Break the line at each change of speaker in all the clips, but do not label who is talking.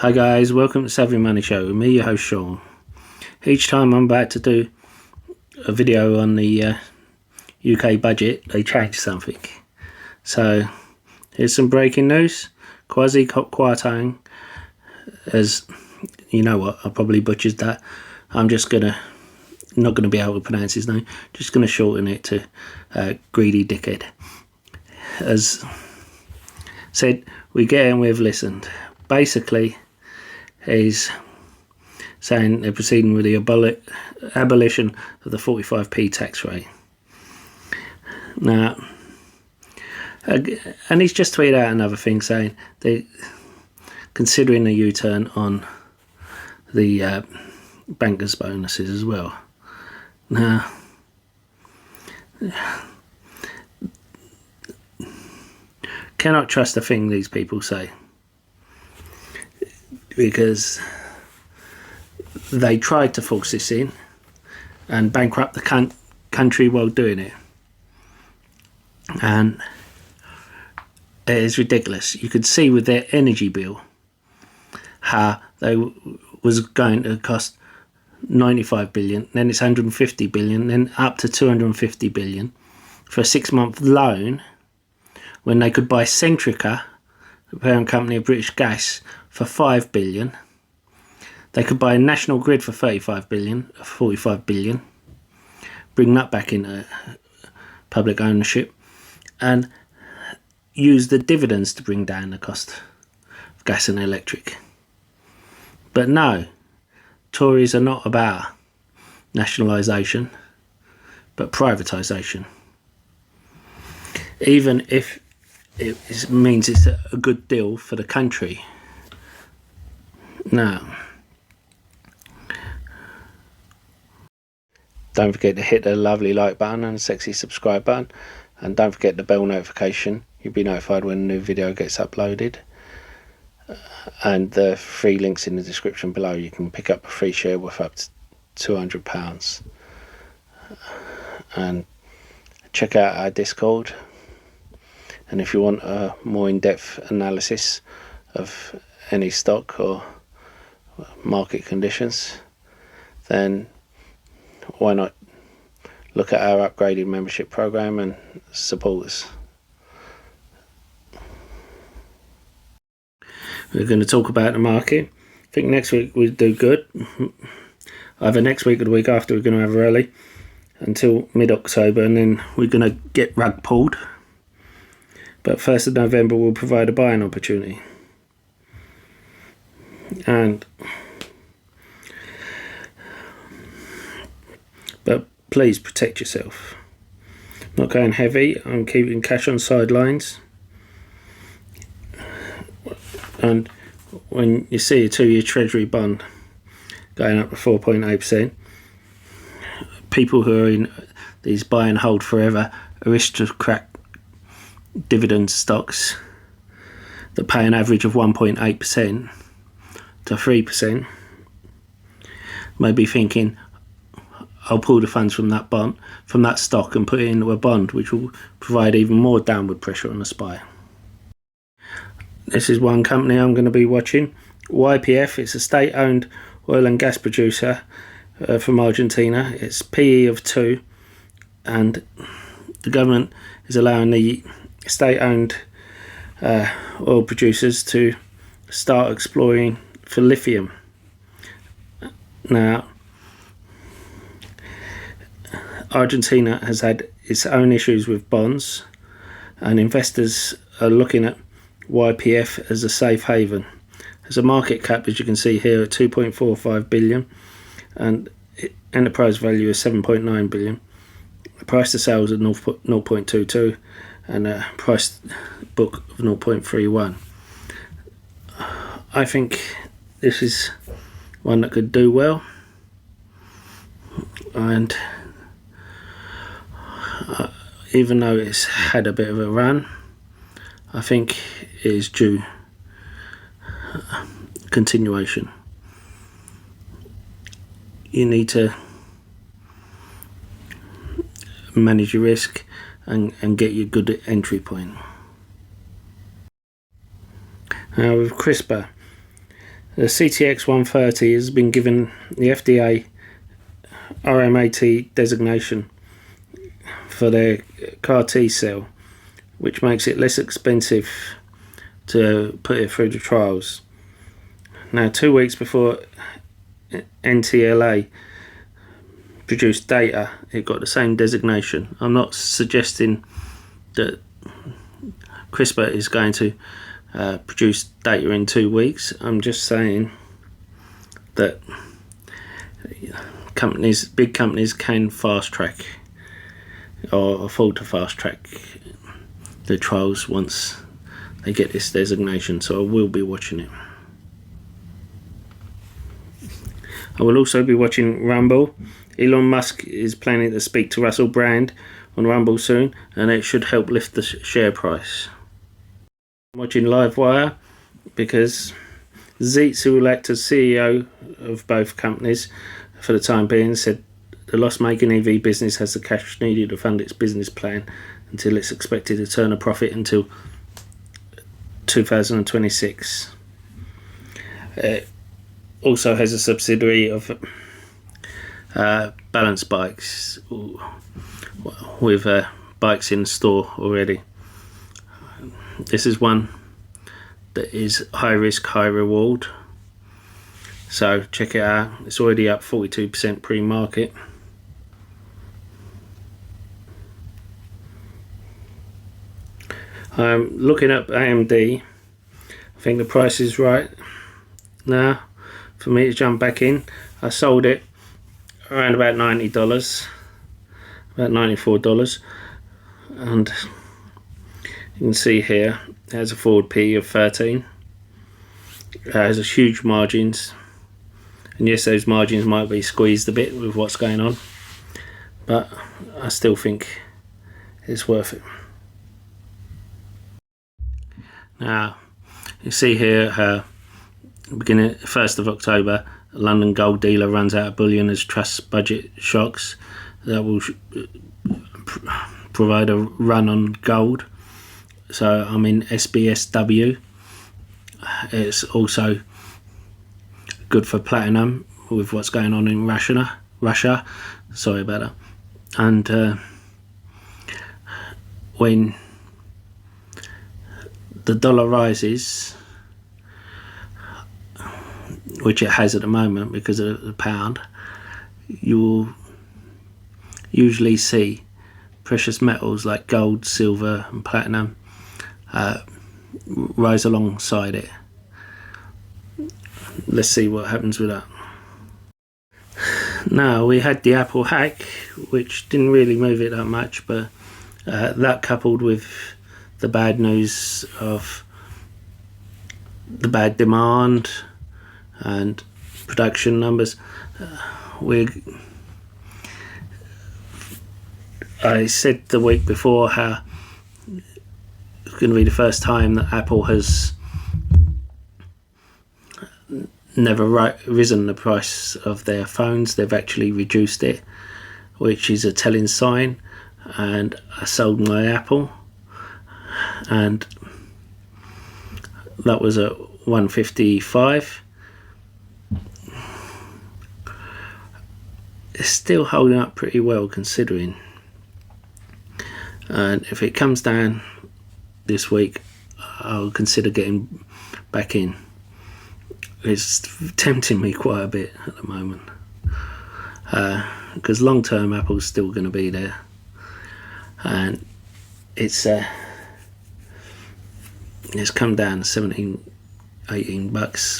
Hi guys, welcome to Savvy Money Show with me, your host Sean. Each time I'm about to do a video on the UK budget, they change something. So here's some breaking news. Kwasi Kwarteng, as you know what, I probably butchered that. I'm just not gonna be able to pronounce his name. Just gonna shorten it to Greedy Dickhead. As said, we get in, we've listened. Basically, he's saying they're proceeding with the abolition of the 45p tax rate. Now, and he's just tweeted out another thing saying they're considering a U-turn on the bankers' bonuses as well. Now, cannot trust a thing these people say, because they tried to force this in and bankrupt the country while doing it, and it is ridiculous. You could see with their energy bill how they was going to cost 95 billion, then it's 150 billion, then up to 250 billion for a 6-month loan, when they could buy Centrica, the parent company of British Gas, for 5 billion. They could buy a National Grid for 35 billion, 45 billion, bring that back into public ownership, and use the dividends to bring down the cost of gas and electric. But no, Tories are not about nationalisation, but privatisation. Even if it means it's a good deal for the country. Now, don't forget to hit the lovely like button and sexy subscribe button, and don't forget the bell notification. You'll be notified when a new video gets uploaded, and the free links in the description below. You can pick up a free share worth up to £200, and check out our Discord. And if you want a more in-depth analysis of any stock or market conditions, then why not look at our upgraded membership program and support us. We're going to talk about the market. I think next week we'll do good. Either next week or the week after, we're going to have a rally until mid-October, and then we're going to get rug pulled. But 1st of November will provide a buying opportunity. But please protect yourself. Not going heavy. I'm keeping cash on sidelines. And when you see a 2-year Treasury bond going up to 4.8%, people who are in these buy and hold forever aristocrat dividend stocks that pay an average of 1.8% to 3% may be thinking, I'll pull the funds from that bond, from that stock, and put it into a bond, which will provide even more downward pressure on the SPY. This is one company I'm going to be watching. YPF. It's a state-owned oil and gas producer from Argentina. It's PE of 2, and the government is allowing the state-owned oil producers to start exploring for lithium. Now, Argentina has had its own issues with bonds, and investors are looking at YPF as a safe haven. There's a market cap, as you can see here, at 2.45 billion, and enterprise value is 7.9 billion. The price to sales at 0.22, and a price book of 0.31. I think this is one that could do well, and even though it's had a bit of a run, I think it is due continuation. You need to manage your risk and get your good entry point. Now with CRISPR, The CTX 130 has been given the FDA RMAT designation for their CAR T cell, which makes it less expensive to put it through the trials. Now, 2 weeks before NTLA produced data, it got the same designation. I'm not suggesting that CRISPR is going to produce data in 2 weeks. I'm just saying that big companies can fast track or afford to fast track the trials once they get this designation, so I will be watching it. I will also be watching Rumble. Elon Musk is planning to speak to Russell Brand on Rumble soon, and it should help lift the share price. I'm watching Livewire because Zeitz, who will act as CEO of both companies for the time being, said the loss-making EV business has the cash needed to fund its business plan until it's expected to turn a profit until 2026. It also has a subsidiary of Balance Bikes with bikes in store already. This is one that is high risk, high reward. So check it out. It's already up 42% pre-market. I'm looking up AMD. I think the price is right now for me to jump back in. I sold it around about $90, about $94, and you can see here it has a forward P of 13. It has huge margins, and yes, those margins might be squeezed a bit with what's going on, but I still think it's worth it. Now you see here how beginning 1st of October, a London gold dealer runs out of bullion as trust budget shocks. That will provide a run on gold. So I'm in SBSW. It's also good for platinum with what's going on in Russia. Sorry about that. And when the dollar rises, which it has at the moment because of the pound, you will usually see precious metals like gold, silver and platinum rise alongside it. Let's see what happens with that. Now, we had the Apple hack, which didn't really move it that much, but that coupled with the bad news of the bad demand and production numbers, I said the week before how it's going to be the first time that Apple has never risen the price of their phones. They've actually reduced it, which is a telling sign. And I sold my Apple, and that was at $155. It's still holding up pretty well considering, and if it comes down this week, I'll consider getting back in. It's tempting me quite a bit at the moment, because long term Apple's still going to be there, and it's come down 17-18 bucks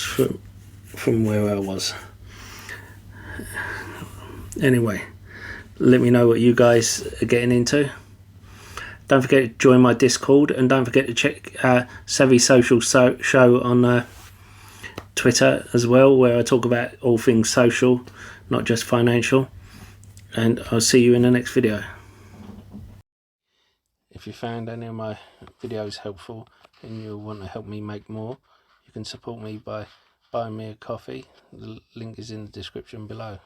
from where I was. Anyway, let me know what you guys are getting into. Don't forget to join my Discord, and don't forget to check Savvy Social Show on Twitter as well, where I talk about all things social, not just financial. And I'll see you in the next video. If you found any of my videos helpful and you want to help me make more, you can support me by buying me a coffee. The link is in the description below.